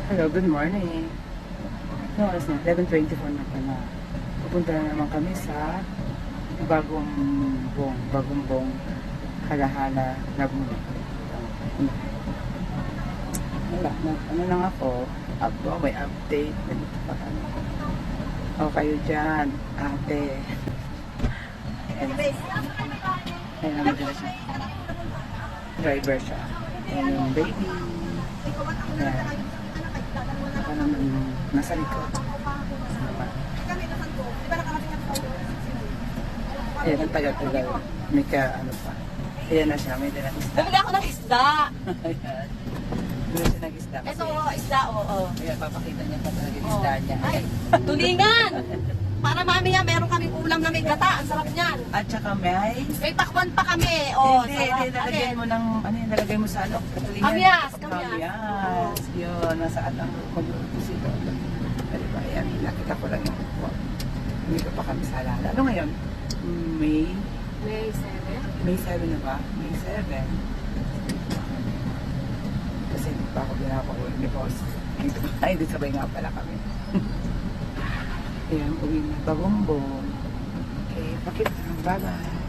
Hello, good morning. No, oras na, 11:24 na pala. Pupunta na naman kami sa bagong bong halahala na wala, ano lang ako, may update. O kayo dyan, ate. Ayan naman dyan siya. Driver siya. Ayan yung baby. Ayan. Ako naman nasa likod. Ayan, ang tagal-tagal. May ano pa. Ayan na siya, may dalang isda. Bumili ako ng isda. Ayan. Bumili siya ng isda. Ito, isda, oo. Ayan, papakita niya pa talaga yung isda niya. Ay, tulingan! Para mamaya meron kaming ulam na may gata. Ang sarap niyan. At saka may... May takwan pa kami. Oh, Hindi, nalagyan mo ng... Ano yung nalagay mo sa ano? Katulingan. Kamyas. Kamyas. Yun, nasaan ang magluto si Lola. Pero ba, ayan, nakita ko lang yung... Hindi ko pa kami sa alala. Ano ngayon? May... May 7. May 7 na ba? May 7. Kasi hindi pa ako pinapakawin ni boss. Ay, di sabay nga pala kami. Ayan, uwi na bagombong. Okay, pakita. Bye-bye.